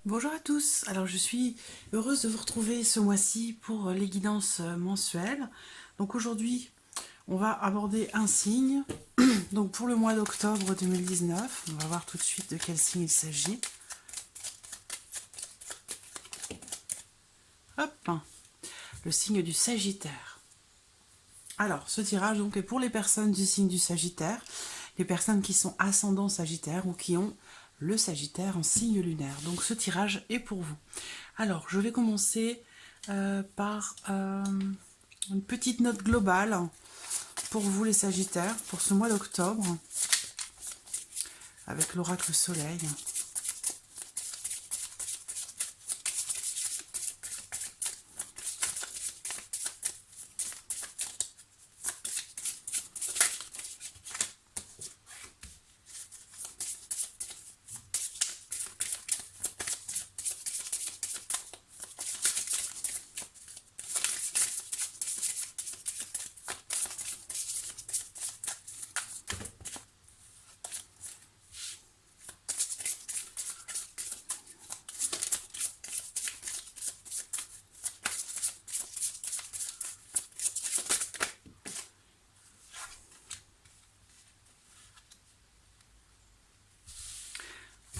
Bonjour à tous, alors je suis heureuse de vous retrouver ce mois-ci pour les guidances mensuelles. Donc aujourd'hui, on va aborder un signe. Donc pour le mois d'octobre 2019, on va voir tout de suite de quel signe il s'agit. Hop, le signe du Sagittaire. Alors, ce tirage donc est pour les personnes du signe du Sagittaire, les personnes qui sont ascendant Sagittaire ou qui ont le Sagittaire en signe lunaire. Donc ce tirage est pour vous. Alors, je vais commencer par une petite note globale pour vous les Sagittaires, pour ce mois d'octobre, avec l'oracle Soleil.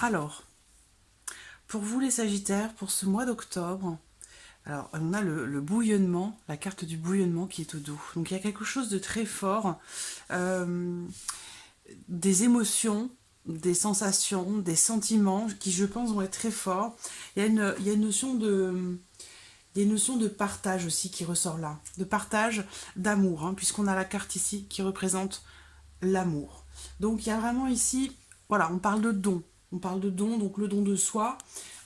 Alors, pour vous les Sagittaires, pour ce mois d'octobre, alors on a le bouillonnement, la carte du bouillonnement qui est au dos. Donc il y a quelque chose de très fort, des émotions, des sensations, des sentiments qui je pense vont être très forts. Il y a une notion de... Il y a une notion de partage aussi qui ressort là, de partage, d'amour, hein, puisqu'on a la carte ici qui représente l'amour. Donc il y a vraiment ici, voilà, on parle de don. On parle de don, donc le don de soi,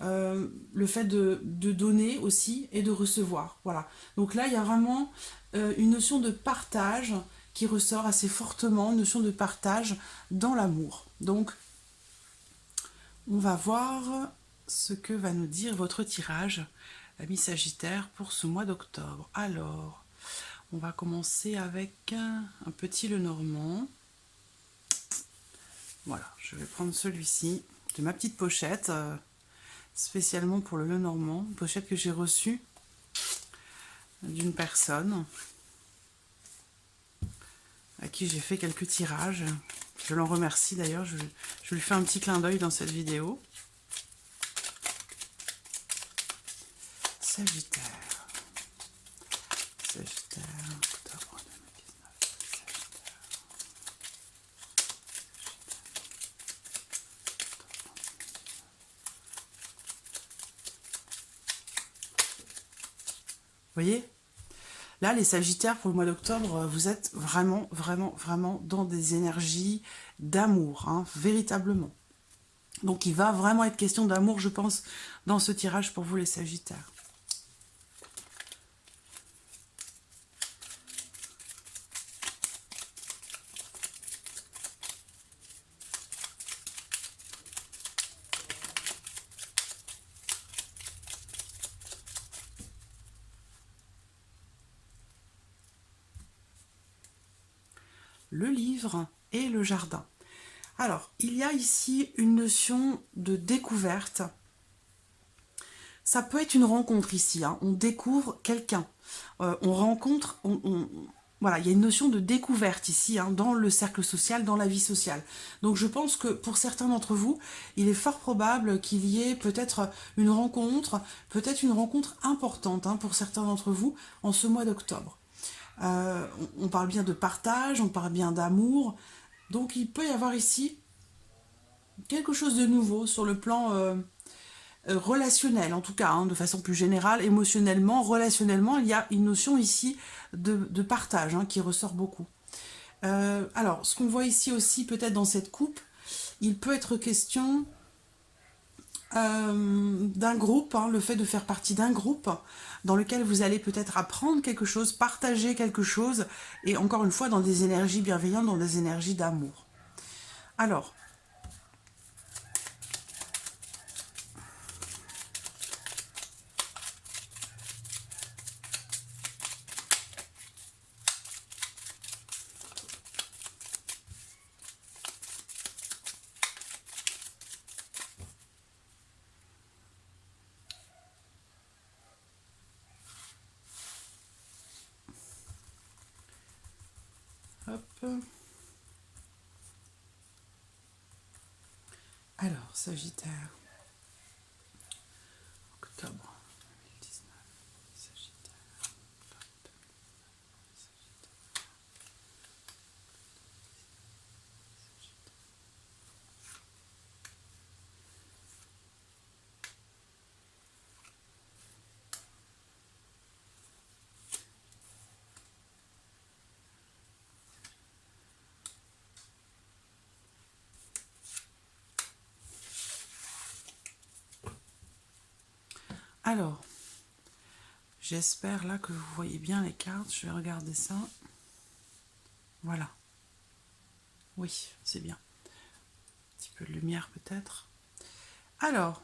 le fait de donner aussi et de recevoir. Voilà. Donc là, il y a vraiment une notion de partage qui ressort assez fortement, une notion de partage dans l'amour. Donc, on va voir ce que va nous dire votre tirage, ami Sagittaire, pour ce mois d'octobre. Alors, on va commencer avec un petit Lenormand. Voilà, je vais prendre celui-ci de ma petite pochette, spécialement pour le Lenormand, une pochette que j'ai reçue d'une personne à qui j'ai fait quelques tirages. Je l'en remercie d'ailleurs, je lui fais un petit clin d'œil dans cette vidéo. Sagittaire. Sagittaire, octobre 2019. Sagittaire. Vous voyez? Là, les Sagittaires, pour le mois d'octobre, vous êtes vraiment, vraiment, vraiment dans des énergies d'amour, hein, véritablement. Donc, il va vraiment être question d'amour, je pense, dans ce tirage pour vous, les Sagittaires. Le livre et le jardin. Alors, il y a ici une notion de découverte. Ça peut être une rencontre ici, hein. On découvre quelqu'un. On rencontre, voilà, il y a une notion de découverte ici, hein, dans le cercle social, dans la vie sociale. Donc je pense que pour certains d'entre vous, il est fort probable qu'il y ait peut-être une rencontre importante, hein, pour certains d'entre vous en ce mois d'octobre. On parle bien de partage, on parle bien d'amour. Donc il peut y avoir ici quelque chose de nouveau sur le plan relationnel, en tout cas, hein, de façon plus générale, émotionnellement, relationnellement, il y a une notion ici de partage, hein, qui ressort beaucoup. Alors, ce qu'on voit ici aussi, peut-être dans cette coupe, il peut être question d'un groupe, hein, le fait de faire partie d'un groupe dans lequel vous allez peut-être apprendre quelque chose, partager quelque chose, et encore une fois, dans des énergies bienveillantes, dans des énergies d'amour. Alors, Hop. Alors, Sagittaire. Octobre 2019. Sagittaire. Alors, j'espère là que vous voyez bien les cartes. Je vais regarder ça. Voilà. Oui, c'est bien. Un petit peu de lumière peut-être. Alors,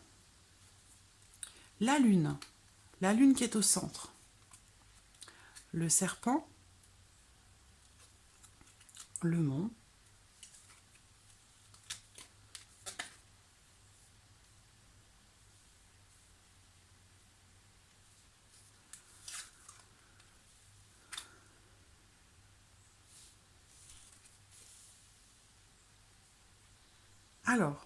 la lune. La lune qui est au centre. Le serpent. Le mont. Alors,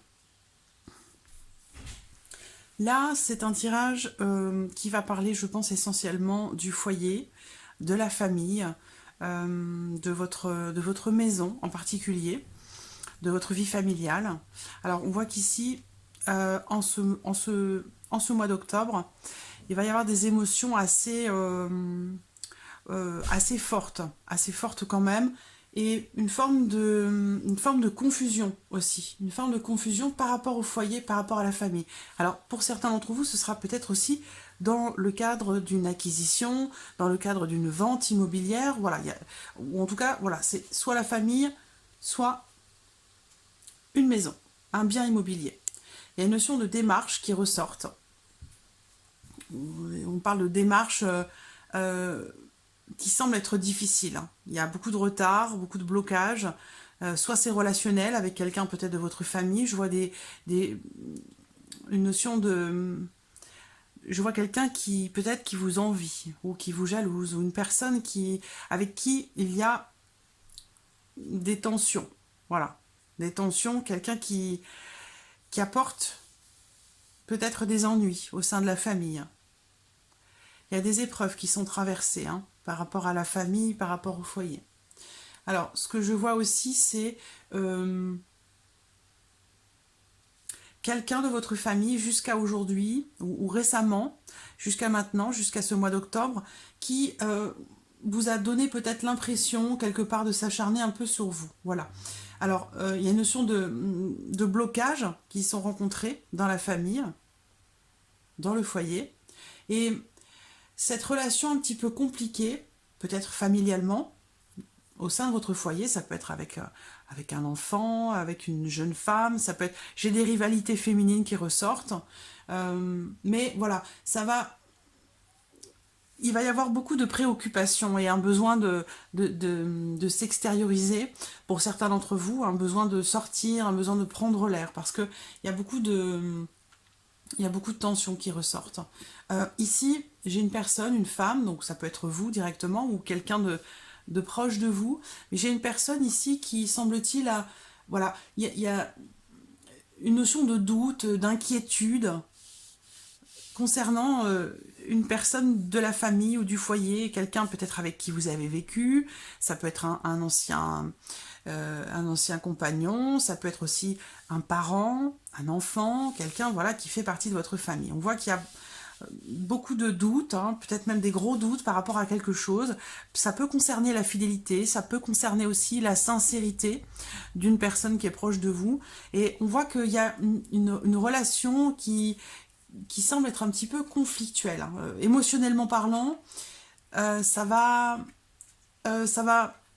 là, c'est un tirage qui va parler, je pense, essentiellement du foyer, de la famille, de votre maison en particulier, de votre vie familiale. Alors, on voit qu'ici, en ce mois d'octobre, il va y avoir des émotions assez fortes quand même, et une forme de confusion aussi, une forme de confusion par rapport au foyer, par rapport à la famille. Alors pour certains d'entre vous, ce sera peut-être aussi dans le cadre d'une acquisition, dans le cadre d'une vente immobilière, voilà, ou en tout cas, voilà, c'est soit la famille, soit une maison, un bien immobilier. Il y a une notion de démarche qui ressortent. On parle de démarche qui semble être difficile, hein. Il y a beaucoup de retard, beaucoup de blocages. Soit c'est relationnel avec quelqu'un peut-être de votre famille. Je vois une notion de... Je vois quelqu'un qui peut-être qui vous envie ou qui vous jalouse, ou une personne avec qui il y a des tensions. Voilà. Des tensions, quelqu'un qui apporte peut-être des ennuis au sein de la famille. Il y a des épreuves qui sont traversées, hein, par rapport à la famille, par rapport au foyer. Alors, ce que je vois aussi, c'est quelqu'un de votre famille jusqu'à aujourd'hui, ou récemment, jusqu'à maintenant, jusqu'à ce mois d'octobre, qui vous a donné peut-être l'impression, quelque part, de s'acharner un peu sur vous. Voilà. Alors, il y a une notion de blocage qui sont rencontrés dans la famille, dans le foyer. Et cette relation un petit peu compliquée, peut-être familialement, au sein de votre foyer, ça peut être avec un enfant, avec une jeune femme, ça peut être... J'ai des rivalités féminines qui ressortent, mais voilà, il va y avoir beaucoup de préoccupations et un besoin de s'extérioriser pour certains d'entre vous, un besoin de sortir, un besoin de prendre l'air, parce qu'il y a beaucoup de... Il y a beaucoup de tensions qui ressortent. Ici, j'ai une personne, une femme, donc ça peut être vous directement ou quelqu'un de proche de vous. Mais j'ai une personne ici qui, semble-t-il, a... Voilà, il y a une notion de doute, d'inquiétude concernant une personne de la famille ou du foyer, quelqu'un peut-être avec qui vous avez vécu. Ça peut être un ancien compagnon, ça peut être aussi un parent, un enfant, quelqu'un voilà qui fait partie de votre famille. On voit qu'il y a beaucoup de doutes, hein, peut-être même des gros doutes par rapport à quelque chose. Ça peut concerner la fidélité, ça peut concerner aussi la sincérité d'une personne qui est proche de vous. Et on voit qu'il y a une relation qui semble être un petit peu conflictuelle, hein. Émotionnellement parlant, ça va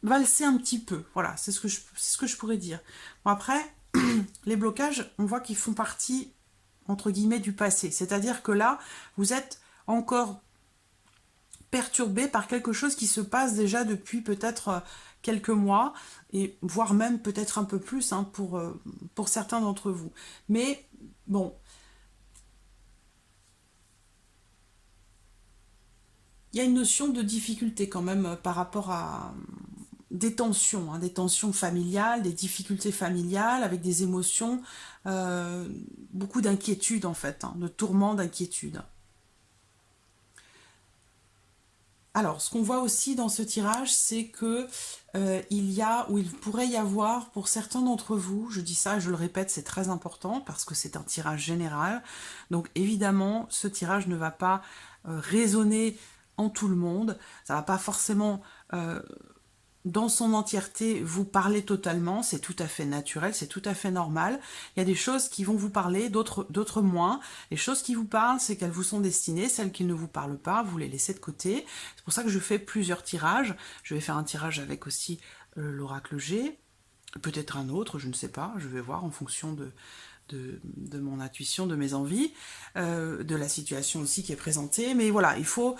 valser un petit peu. Voilà, c'est ce que je pourrais dire. Bon, après, les blocages, on voit qu'ils font partie, entre guillemets, du passé. C'est-à-dire que là, vous êtes encore perturbé par quelque chose qui se passe déjà depuis peut-être quelques mois, et voire même peut-être un peu plus, hein, pour certains d'entre vous. Mais bon, il y a une notion de difficulté quand même par rapport des tensions, hein, des tensions familiales, des difficultés familiales, avec des émotions, beaucoup d'inquiétude en fait, hein, de tourments, d'inquiétude. Alors, ce qu'on voit aussi dans ce tirage, c'est que il y a, ou il pourrait y avoir, pour certains d'entre vous, je dis ça, je le répète, c'est très important, parce que c'est un tirage général, donc évidemment, ce tirage ne va pas résonner en tout le monde, ça va pas forcément dans son entièreté vous parler totalement, c'est tout à fait naturel, c'est tout à fait normal. Il y a des choses qui vont vous parler, d'autres moins. Les choses qui vous parlent, c'est qu'elles vous sont destinées, celles qui ne vous parlent pas, vous les laissez de côté. C'est pour ça que je fais plusieurs tirages. Je vais faire un tirage avec aussi l'oracle G, peut-être un autre, je ne sais pas, je vais voir en fonction de mon intuition, de mes envies, de la situation aussi qui est présentée. Mais voilà, il faut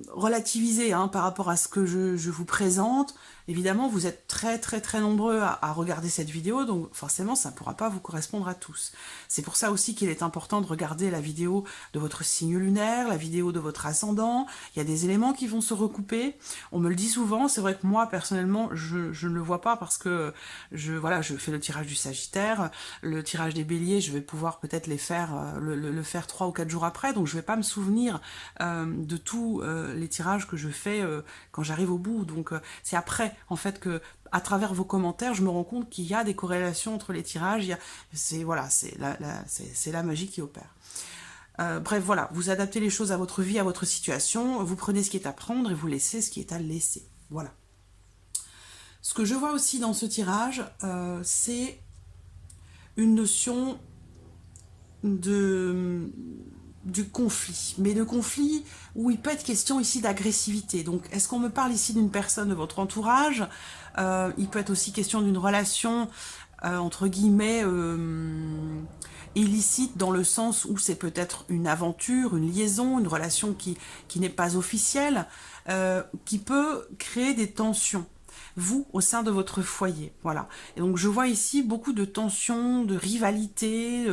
relativiser hein, par rapport à ce que je vous présente. Évidemment, vous êtes très nombreux à regarder cette vidéo, donc forcément, ça ne pourra pas vous correspondre à tous. C'est pour ça aussi qu'il est important de regarder la vidéo de votre signe lunaire, la vidéo de votre ascendant. Il y a des éléments qui vont se recouper. On me le dit souvent, c'est vrai que moi, personnellement, je ne le vois pas parce que voilà, je fais le tirage du Sagittaire, le tirage des Béliers, je vais pouvoir peut-être les faire, le faire 3 ou 4 jours après, donc je vais pas me souvenir de tous les tirages que je fais quand j'arrive au bout. Donc c'est après en fait que à travers vos commentaires, je me rends compte qu'il y a des corrélations entre les tirages. C'est voilà, c'est la magie qui opère. Bref, voilà, vous adaptez les choses à votre vie, à votre situation, vous prenez ce qui est à prendre et vous laissez ce qui est à laisser. Voilà. Ce que je vois aussi dans ce tirage, c'est une notion du conflit, mais de conflit où il peut être question ici d'agressivité. Donc, est-ce qu'on me parle ici d'une personne de votre entourage? Il peut être aussi question d'une relation, entre guillemets, illicite, dans le sens où c'est peut-être une aventure, une liaison, une relation qui n'est pas officielle, qui peut créer des tensions. Vous, au sein de votre foyer, voilà. Et donc je vois ici beaucoup de tensions, de rivalité,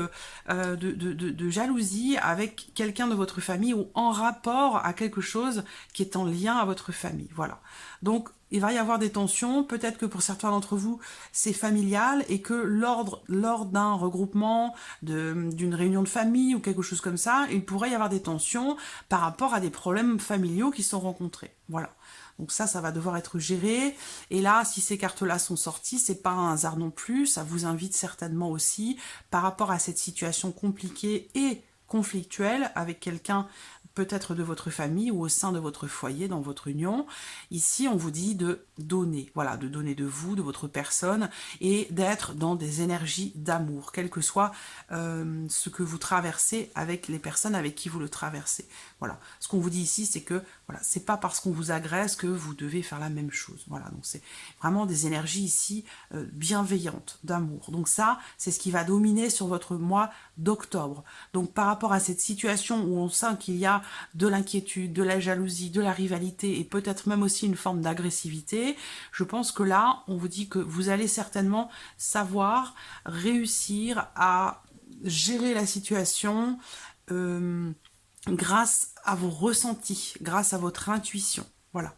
de jalousie avec quelqu'un de votre famille ou en rapport à quelque chose qui est en lien à votre famille, voilà. Donc il va y avoir des tensions, peut-être que pour certains d'entre vous c'est familial et que lors d'un regroupement, d'une réunion de famille ou quelque chose comme ça, il pourrait y avoir des tensions par rapport à des problèmes familiaux qui sont rencontrés, voilà. Donc ça va devoir être géré. Et là, si ces cartes-là sont sorties, c'est pas un hasard non plus. Ça vous invite certainement aussi, par rapport à cette situation compliquée et conflictuelle avec quelqu'un peut-être de votre famille ou au sein de votre foyer, dans votre union. Ici, on vous dit de donner, voilà, de donner de vous, de votre personne, et d'être dans des énergies d'amour, quel que soit ce que vous traversez avec les personnes avec qui vous le traversez. Voilà. Ce qu'on vous dit ici, c'est que voilà, c'est pas parce qu'on vous agresse que vous devez faire la même chose. Voilà, donc c'est vraiment des énergies ici bienveillantes, d'amour. Donc ça, c'est ce qui va dominer sur votre mois d'octobre. Donc par rapport à cette situation où on sent qu'il y a de l'inquiétude, de la jalousie, de la rivalité et peut-être même aussi une forme d'agressivité, je pense que là, on vous dit que vous allez certainement savoir réussir à gérer la situation grâce à vos ressentis, grâce à votre intuition. Voilà.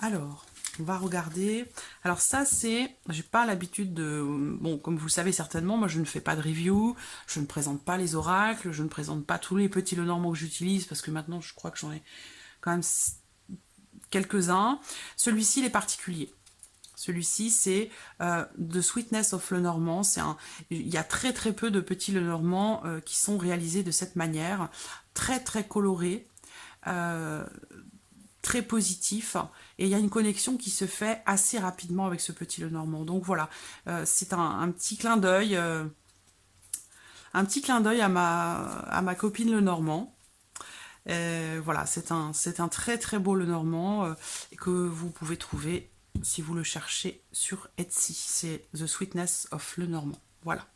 Alors, on va regarder. Alors ça, c'est... J'ai pas l'habitude de... Bon, comme vous le savez certainement, moi je ne fais pas de review, je ne présente pas les oracles, je ne présente pas tous les petits Lenormand que j'utilise, parce que maintenant, je crois que j'en ai quand même quelques-uns. Celui-ci, il est particulier. Celui-ci, c'est The Sweetness of Lenormand. Il y a très peu de petits Lenormand qui sont réalisés de cette manière, très colorés, très positif, et il y a une connexion qui se fait assez rapidement avec ce petit Lenormand. Donc voilà, c'est un petit clin d'œil, à ma copine Lenormand. Voilà, c'est un très beau Lenormand que vous pouvez trouver si vous le cherchez sur Etsy. C'est The Sweetness of Lenormand. Voilà.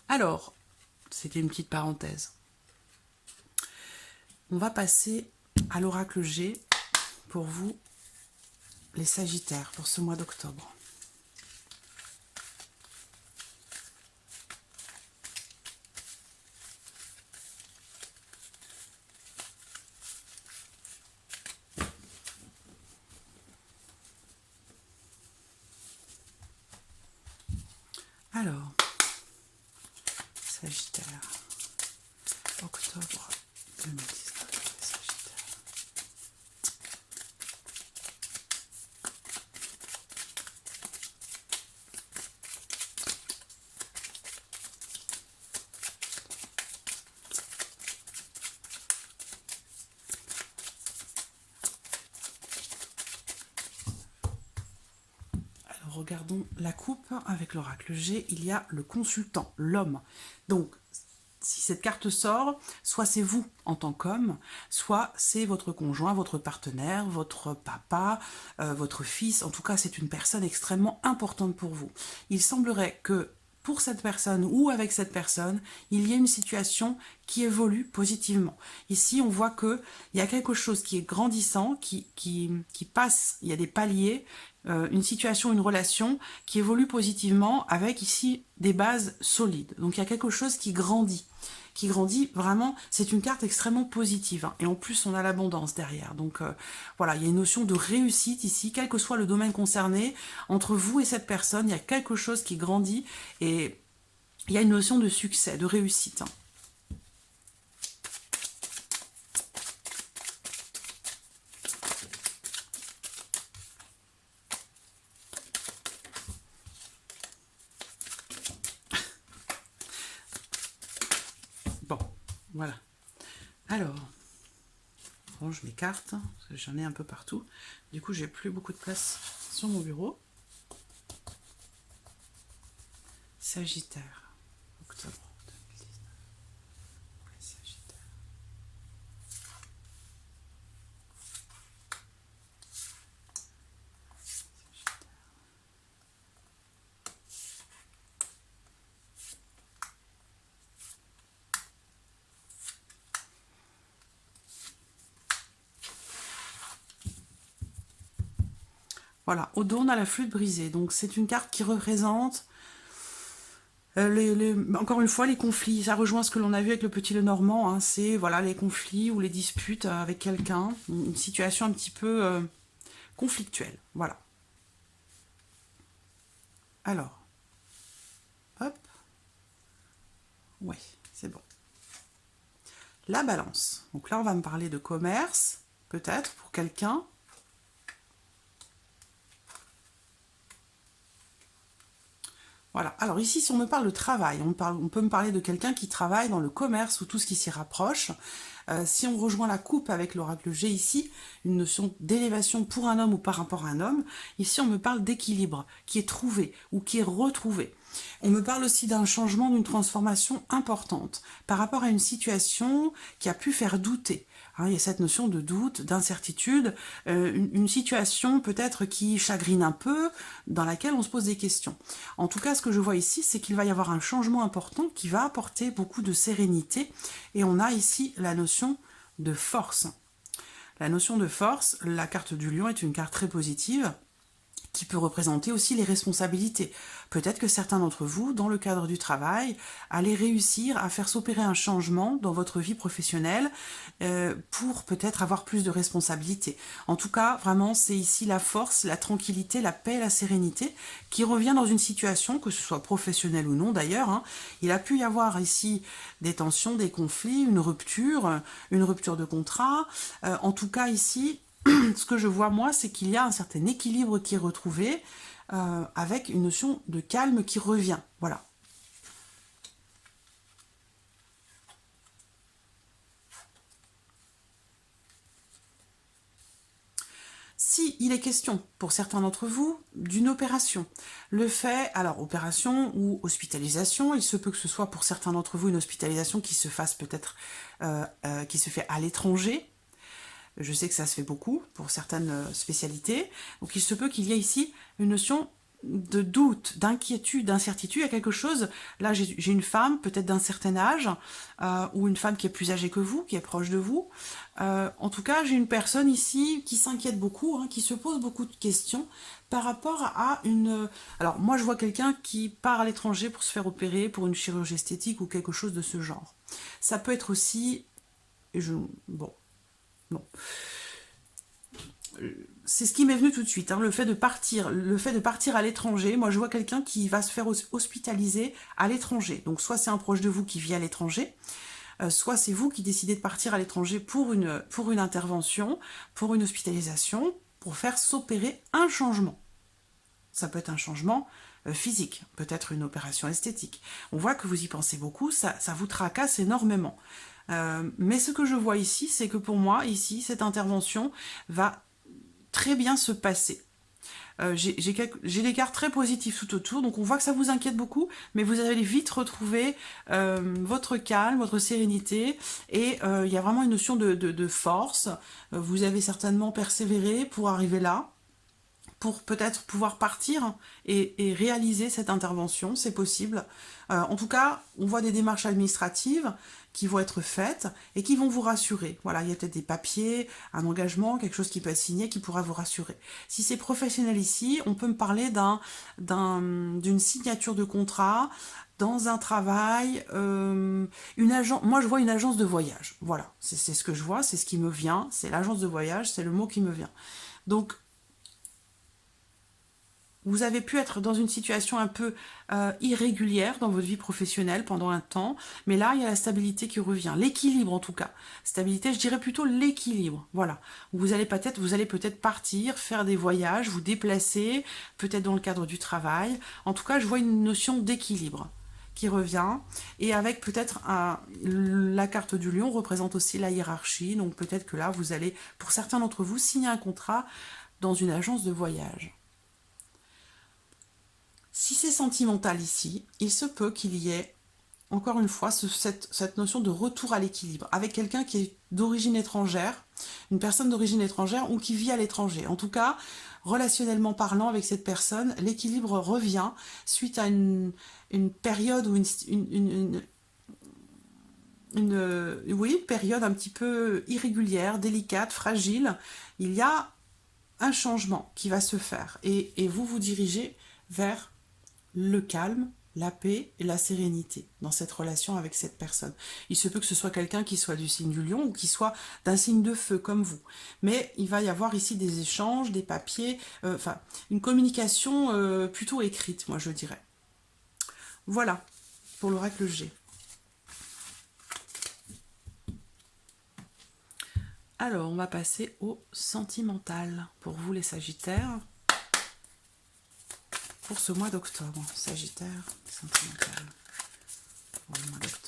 Alors, c'était une petite parenthèse. On va passer à l'oracle G pour vous, les Sagittaires, pour ce mois d'octobre. Alors, Sagittaire, octobre 2019, Sagittaire. Alors, regardons la coupe avec l'oracle G. Il y a le consultant, l'homme. Donc, si cette carte sort, soit c'est vous en tant qu'homme, soit c'est votre conjoint, votre partenaire, votre papa, votre fils. En tout cas, c'est une personne extrêmement importante pour vous. Il semblerait que pour cette personne ou avec cette personne, il y ait une situation qui évolue positivement. Ici, on voit qu'il y a quelque chose qui est grandissant, qui passe, il y a des paliers, une situation, une relation qui évolue positivement avec ici des bases solides. Donc il y a quelque chose qui grandit vraiment, c'est une carte extrêmement positive, hein. Et en plus on a l'abondance derrière, donc voilà, il y a une notion de réussite ici, quel que soit le domaine concerné, entre vous et cette personne, il y a quelque chose qui grandit, et il y a une notion de succès, de réussite, hein. Bon, voilà. Alors, je range mes cartes, parce que j'en ai un peu partout. Du coup, j'ai plus beaucoup de place sur mon bureau. Sagittaire, octobre 2019. Sagittaire. Voilà, au dos, on a la flûte brisée. Donc, c'est une carte qui représente, encore une fois, les conflits. Ça rejoint ce que l'on a vu avec le petit Lenormand, hein. C'est voilà, les conflits ou les disputes avec quelqu'un. Une situation un petit peu conflictuelle. Voilà. Alors, hop. Ouais, c'est bon. La balance. Donc là, on va me parler de commerce, peut-être, pour quelqu'un. Voilà. Alors ici, si on me parle de travail, on peut me parler de quelqu'un qui travaille dans le commerce ou tout ce qui s'y rapproche. Si on rejoint la coupe avec l'oracle G ici, une notion d'élévation pour un homme ou par rapport à un homme, ici on me parle d'équilibre qui est trouvé ou qui est retrouvé. On me parle aussi d'un changement, d'une transformation importante par rapport à une situation qui a pu faire douter. Hein, il y a cette notion de doute, d'incertitude, une situation peut-être qui chagrine un peu, dans laquelle on se pose des questions. En tout cas, ce que je vois ici, c'est qu'il va y avoir un changement important qui va apporter beaucoup de sérénité. Et on a ici la notion de force. La notion de force, la carte du lion est une carte très positive, qui peut représenter aussi les responsabilités. Peut-être que certains d'entre vous, dans le cadre du travail, allez réussir à faire s'opérer un changement dans votre vie professionnelle pour peut-être avoir plus de responsabilités. En tout cas, vraiment, c'est ici la force, la tranquillité, la paix, la sérénité qui revient dans une situation, que ce soit professionnelle ou non d'ailleurs, hein. Il a pu y avoir ici des tensions, des conflits, une rupture de contrat. En tout cas, ici, ce que je vois moi, c'est qu'il y a un certain équilibre qui est retrouvé avec une notion de calme qui revient. Voilà. Si il est question, pour certains d'entre vous, d'une opération, le fait, alors opération ou hospitalisation, il se peut que ce soit pour certains d'entre vous une hospitalisation qui se fasse peut-être, qui se fait à l'étranger. Je sais que ça se fait beaucoup pour certaines spécialités. Donc il se peut qu'il y ait ici une notion de doute, d'inquiétude, d'incertitude. Il y a quelque chose, là j'ai une femme peut-être d'un certain âge, ou une femme qui est plus âgée que vous, qui est proche de vous. En tout cas, j'ai une personne ici qui s'inquiète beaucoup, hein, qui se pose beaucoup de questions par rapport à une... Alors moi je vois quelqu'un qui part à l'étranger pour se faire opérer, pour une chirurgie esthétique ou quelque chose de ce genre. Ça peut être aussi... Bon... Non. c'est ce qui m'est venu tout de suite, hein, le fait de partir à l'étranger. Moi, je vois quelqu'un qui va se faire hospitaliser à l'étranger. Donc, soit c'est un proche de vous qui vit à l'étranger, soit c'est vous qui décidez de partir à l'étranger pour une intervention, pour une hospitalisation, pour faire s'opérer un changement. Ça peut être un changement physique, peut-être une opération esthétique. On voit que vous y pensez beaucoup, ça vous tracasse énormément. Mais ce que je vois ici, c'est que pour moi, ici, cette intervention va très bien se passer. J'ai des cartes très positives tout autour, donc on voit que ça vous inquiète beaucoup, mais vous allez vite retrouver votre calme, votre sérénité, et il y a vraiment une notion de force. Vous avez certainement persévéré pour arriver là, pour peut-être pouvoir partir et réaliser cette intervention, c'est possible. En tout cas, on voit des démarches administratives qui vont être faites et qui vont vous rassurer. Voilà, il y a peut-être des papiers, un engagement, quelque chose qui peut être signé qui pourra vous rassurer. Si c'est professionnel ici, on peut me parler d'une signature de contrat, dans un travail, moi je vois une agence de voyage. Voilà, c'est ce que je vois, c'est ce qui me vient, c'est l'agence de voyage, c'est le mot qui me vient. Donc, vous avez pu être dans une situation un peu irrégulière dans votre vie professionnelle pendant un temps, mais là, il y a la stabilité qui revient, l'équilibre en tout cas. Stabilité, je dirais plutôt l'équilibre, voilà. Vous allez peut-être partir, faire des voyages, vous déplacer, peut-être dans le cadre du travail. En tout cas, je vois une notion d'équilibre qui revient, et avec peut-être la carte du lion représente aussi la hiérarchie, donc peut-être que là, vous allez, pour certains d'entre vous, signer un contrat dans une agence de voyage. Si c'est sentimental ici, il se peut qu'il y ait, encore une fois, cette notion de retour à l'équilibre, avec quelqu'un qui est d'origine étrangère, une personne d'origine étrangère ou qui vit à l'étranger. En tout cas, relationnellement parlant avec cette personne, l'équilibre revient suite à une période ou une période un petit peu irrégulière, délicate, fragile. Il y a un changement qui va se faire et vous vous dirigez vers le calme, la paix et la sérénité dans cette relation avec cette personne. Il se peut que ce soit quelqu'un qui soit du signe du lion ou qui soit d'un signe de feu comme vous. Mais il va y avoir ici des échanges, des papiers, une communication plutôt écrite, moi je dirais. Voilà pour l'oracle G. Alors, on va passer au sentimental pour vous les Sagittaires. Pour ce mois d'octobre, Sagittaire, sentimental, pour le mois d'octobre.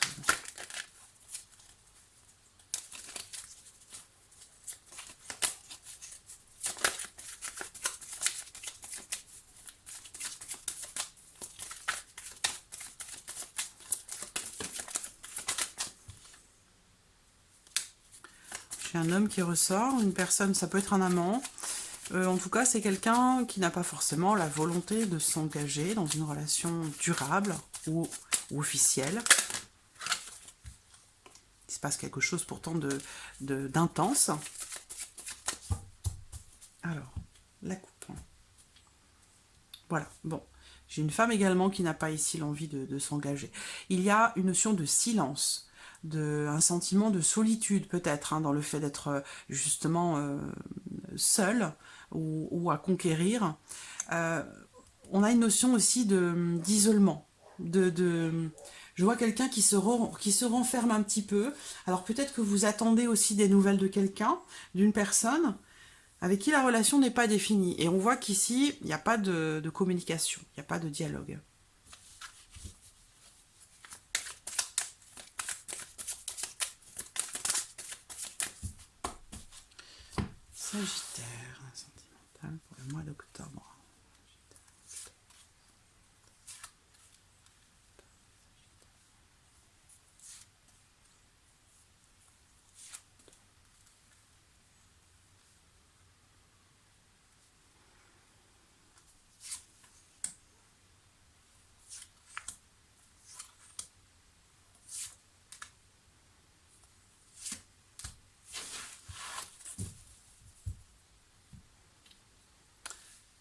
J'ai un homme qui ressort, une personne, ça peut être un amant. En tout cas, c'est quelqu'un qui n'a pas forcément la volonté de s'engager dans une relation durable ou officielle. Il se passe quelque chose pourtant d'intense. Alors, la coupe. Voilà, bon. J'ai une femme également qui n'a pas ici l'envie de s'engager. Il y a une notion de silence, un sentiment de solitude peut-être, hein, dans le fait d'être justement seul ou à conquérir. On a une notion aussi d'isolement, je vois quelqu'un qui se renferme un petit peu. Alors peut-être que vous attendez aussi des nouvelles de quelqu'un, d'une personne avec qui la relation n'est pas définie. Et on voit qu'ici, il n'y a pas de communication, il n'y a pas de dialogue. Sagittaire, sentimental pour le mois d'octobre.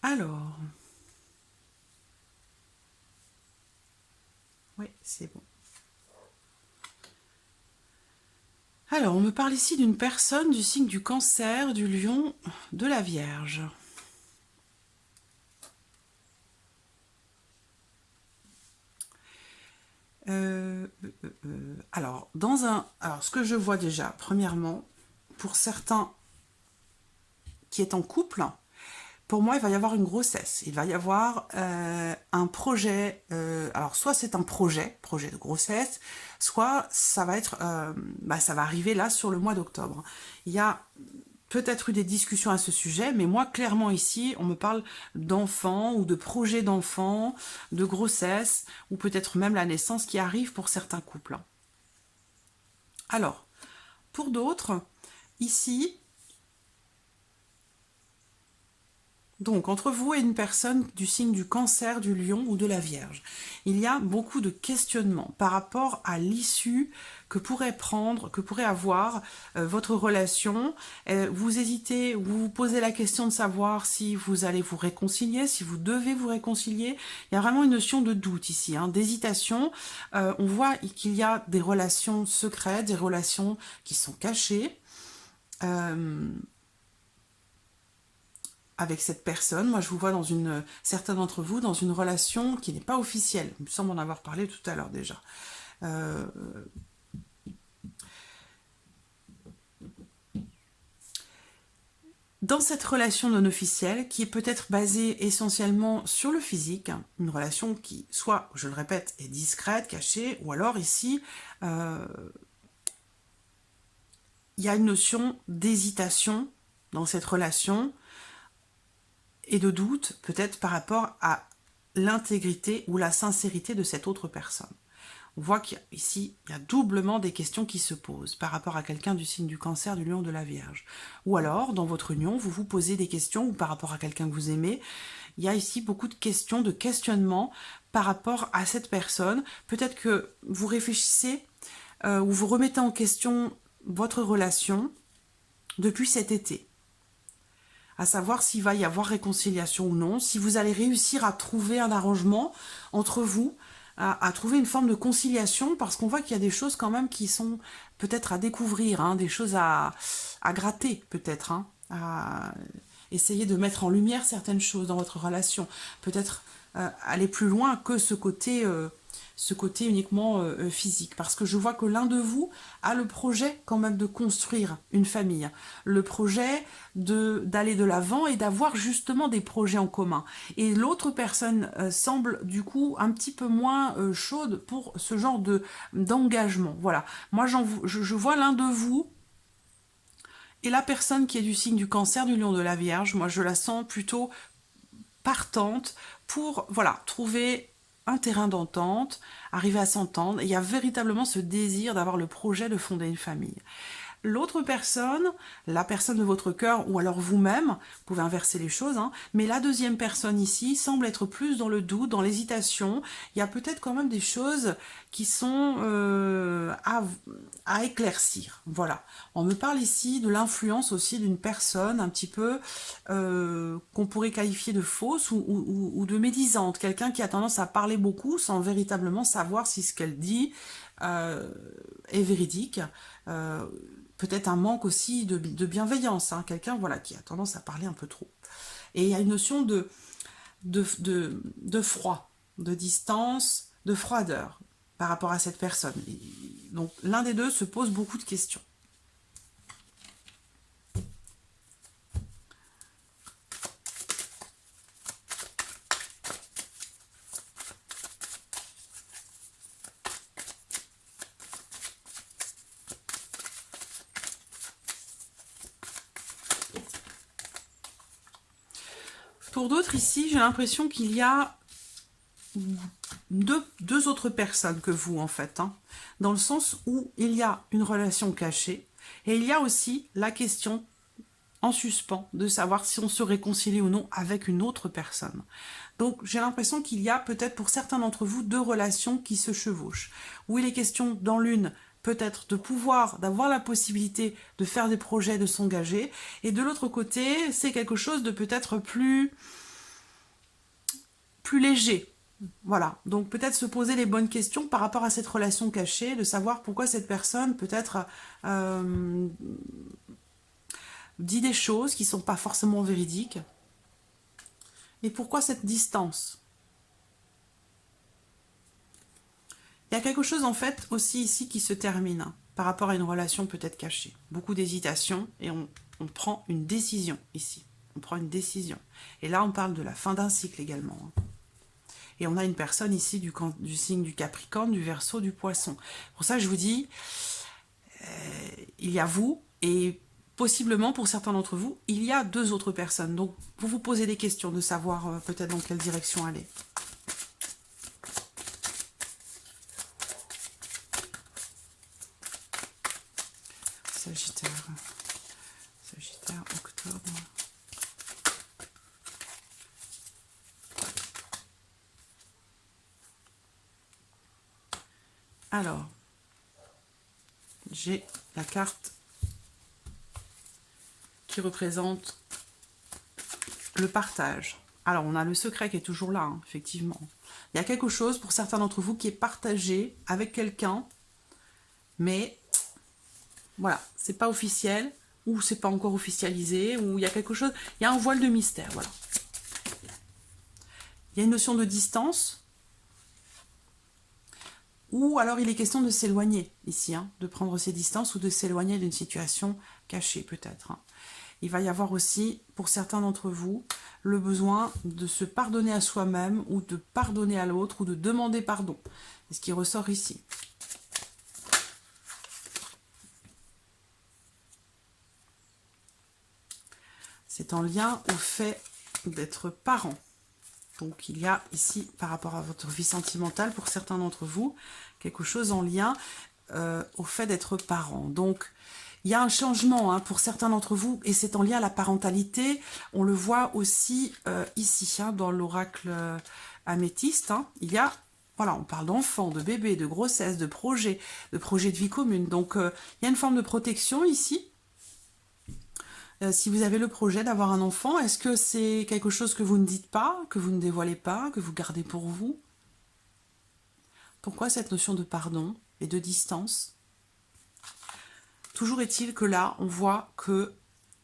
Alors, oui, c'est bon. Alors, on me parle ici d'une personne du signe du Cancer, du Lion, de la Vierge. Alors, ce que je vois déjà, premièrement, pour certains qui est en couple, pour moi, il va y avoir une grossesse. Il va y avoir un projet. Alors, soit c'est un projet de grossesse, soit ça va être, ça va arriver là sur le mois d'octobre. Il y a peut-être eu des discussions à ce sujet, mais moi, clairement ici, on me parle d'enfants ou de projets d'enfants, de grossesse, ou peut-être même la naissance qui arrive pour certains couples. Alors, pour d'autres, ici, donc, entre vous et une personne du signe du Cancer, du Lion ou de la Vierge, il y a beaucoup de questionnements par rapport à l'issue que pourrait avoir votre relation. Vous hésitez, vous vous posez la question de savoir si vous allez vous réconcilier, si vous devez vous réconcilier. Il y a vraiment une notion de doute ici, d'hésitation. On voit qu'il y a des relations secrètes, des relations qui sont cachées. Avec cette personne, moi je vous vois certains d'entre vous dans une relation qui n'est pas officielle. Il me semble en avoir parlé tout à l'heure déjà. Dans cette relation non officielle, qui est peut-être basée essentiellement sur le physique, une relation qui, soit, je le répète, est discrète, cachée, ou alors ici, il y a une notion d'hésitation dans cette relation, et de doute, peut-être par rapport à l'intégrité ou la sincérité de cette autre personne. On voit qu'ici, il y a doublement des questions qui se posent par rapport à quelqu'un du signe du Cancer, du Lion, de la Vierge. Ou alors, dans votre union, vous vous posez des questions, ou par rapport à quelqu'un que vous aimez, il y a ici beaucoup de questions, de questionnements par rapport à cette personne. Peut-être que vous réfléchissez ou vous remettez en question votre relation depuis cet été. À savoir s'il va y avoir réconciliation ou non, si vous allez réussir à trouver un arrangement entre vous, à trouver une forme de conciliation, parce qu'on voit qu'il y a des choses quand même qui sont peut-être à découvrir, des choses à gratter peut-être, à essayer de mettre en lumière certaines choses dans votre relation, peut-être aller plus loin que ce côté uniquement physique, parce que je vois que l'un de vous a le projet quand même de construire une famille, le projet d'aller de l'avant et d'avoir justement des projets en commun. Et l'autre personne semble du coup un petit peu moins chaude pour ce genre d'engagement. Voilà, moi je vois l'un de vous et la personne qui est du signe du Cancer, du Lion, de la Vierge, moi je la sens plutôt partante pour trouver un terrain d'entente, arriver à s'entendre. Il y a véritablement ce désir d'avoir le projet de fonder une famille. L'autre personne, la personne de votre cœur, ou alors vous-même, vous pouvez inverser les choses, mais la deuxième personne ici semble être plus dans le doute, dans l'hésitation. Il y a peut-être quand même des choses qui sont à éclaircir. Voilà. On me parle ici de l'influence aussi d'une personne un petit peu qu'on pourrait qualifier de fausse ou de médisante. Quelqu'un qui a tendance à parler beaucoup sans véritablement savoir si ce qu'elle dit est véridique. Peut-être un manque aussi de bienveillance, quelqu'un qui a tendance à parler un peu trop. Et il y a une notion de froid, de distance, de froideur par rapport à cette personne. Donc l'un des deux se pose beaucoup de questions. Pour d'autres ici, j'ai l'impression qu'il y a deux autres personnes que vous en fait, dans le sens où il y a une relation cachée et il y a aussi la question en suspens de savoir si on se réconcilie ou non avec une autre personne. Donc j'ai l'impression qu'il y a peut-être pour certains d'entre vous deux relations qui se chevauchent, où il est question dans l'une peut-être d'avoir la possibilité de faire des projets, de s'engager, et de l'autre côté, c'est quelque chose de peut-être plus léger, Voilà, donc peut-être se poser les bonnes questions par rapport à cette relation cachée, de savoir pourquoi cette personne peut-être dit des choses qui ne sont pas forcément véridiques. Et pourquoi cette distance? Il y a quelque chose en fait aussi ici qui se termine par rapport à une relation peut-être cachée. Beaucoup d'hésitation et on prend une décision ici. On prend une décision. Et là, on parle de la fin d'un cycle également. Et on a une personne ici du signe du Capricorne, du Verseau, du Poisson. Pour ça, je vous dis, il y a vous et possiblement pour certains d'entre vous, il y a deux autres personnes. Donc, vous vous posez des questions de savoir peut-être dans quelle direction aller. Sagittaire. Sagittaire, octobre. Alors, j'ai la carte qui représente le partage. Alors, on a le secret qui est toujours là, hein, effectivement. Il y a quelque chose pour certains d'entre vous qui est partagé avec quelqu'un, mais voilà, c'est pas officiel, ou c'est pas encore officialisé, ou il y a quelque chose, il y a un voile de mystère, voilà. Il y a une notion de distance, ou alors il est question de s'éloigner ici, hein, de prendre ses distances ou de s'éloigner d'une situation cachée peut-être. Hein. Il va y avoir aussi, pour certains d'entre vous, le besoin de se pardonner à soi-même ou de pardonner à l'autre ou de demander pardon. C'est ce qui ressort ici. C'est en lien au fait d'être parent. Donc il y a ici, par rapport à votre vie sentimentale, pour certains d'entre vous, quelque chose en lien au fait d'être parent. Donc il y a un changement hein, pour certains d'entre vous, et c'est en lien à la parentalité. On le voit aussi ici, hein, dans l'oracle améthyste. Hein. Il y a, voilà, on parle d'enfants, de bébés, de grossesse, de projets de vie commune. Donc il y a une forme de protection ici. Si vous avez le projet d'avoir un enfant, est-ce que c'est quelque chose que vous ne dites pas, que vous ne dévoilez pas, que vous gardez pour vous? Pourquoi cette notion de pardon et de distance? Toujours est-il que là, on voit que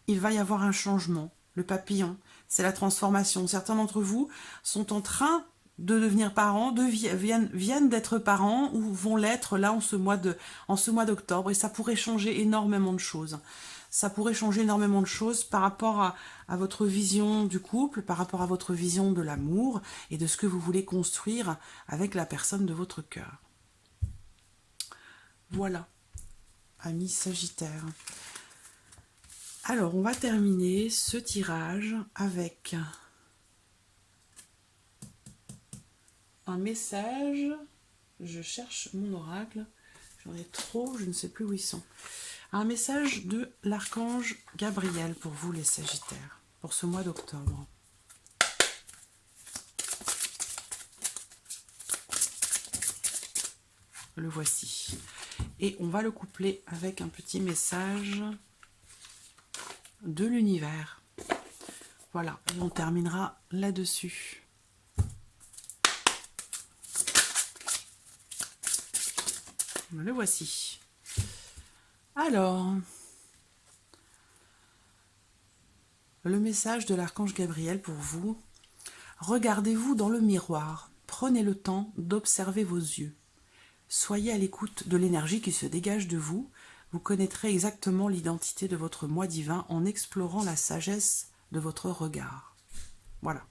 il va y avoir un changement. Le papillon, c'est la transformation. Certains d'entre vous sont en train de devenir parents, viennent d'être parents ou vont l'être là en ce mois d'octobre, et ça pourrait changer énormément de choses. Ça pourrait changer énormément de choses par rapport à votre vision du couple, par rapport à votre vision de l'amour et de ce que vous voulez construire avec la personne de votre cœur. Voilà, amis Sagittaire. Alors, on va terminer ce tirage avec un message. Je cherche mon oracle. J'en ai trop, je ne sais plus où ils sont. Un message de l'archange Gabriel pour vous les Sagittaires, pour ce mois d'octobre. Le voici. Et on va le coupler avec un petit message de l'univers. Voilà, et on terminera là-dessus. Le voici. Alors, le message de l'archange Gabriel pour vous. Regardez-vous dans le miroir. Prenez le temps d'observer vos yeux. Soyez à l'écoute de l'énergie qui se dégage de vous. Vous connaîtrez exactement l'identité de votre moi divin en explorant la sagesse de votre regard. Voilà.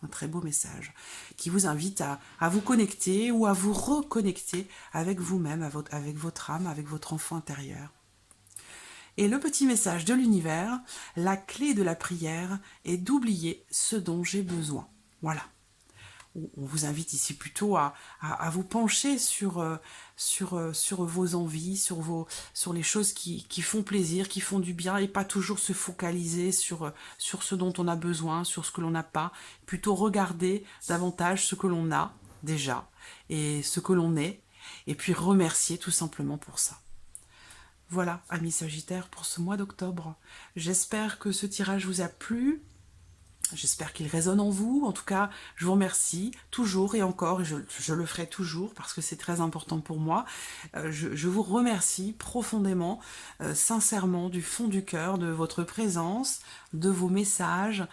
Un très beau message qui vous invite à vous connecter ou à vous reconnecter avec vous-même, avec votre âme, avec votre enfant intérieur. Et le petit message de l'univers, la clé de la prière est d'oublier ce dont j'ai besoin. Voilà. On vous invite ici plutôt à vous pencher sur vos envies, sur les choses qui font plaisir, qui font du bien, et pas toujours se focaliser sur ce dont on a besoin, sur ce que l'on n'a pas. Plutôt regarder davantage ce que l'on a déjà et ce que l'on est, et puis remercier tout simplement pour ça. Voilà, amis Sagittaires, pour ce mois d'octobre. J'espère que ce tirage vous a plu. J'espère qu'il résonne en vous. En tout cas, je vous remercie toujours et encore, et je le ferai toujours parce que c'est très important pour moi. Je vous remercie profondément, sincèrement, du fond du cœur, de votre présence, de vos messages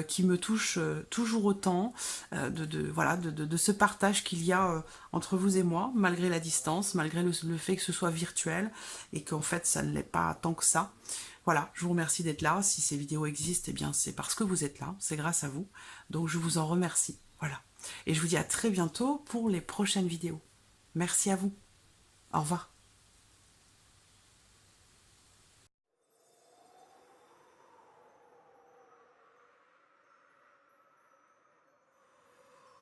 qui me touchent toujours autant, voilà, de ce partage qu'il y a entre vous et moi, malgré la distance, malgré le fait que ce soit virtuel et qu'en fait, ça ne l'est pas tant que ça. Voilà, je vous remercie d'être là. Si ces vidéos existent, eh bien c'est parce que vous êtes là, c'est grâce à vous. Donc je vous en remercie. Voilà. Et je vous dis à très bientôt pour les prochaines vidéos. Merci à vous. Au revoir.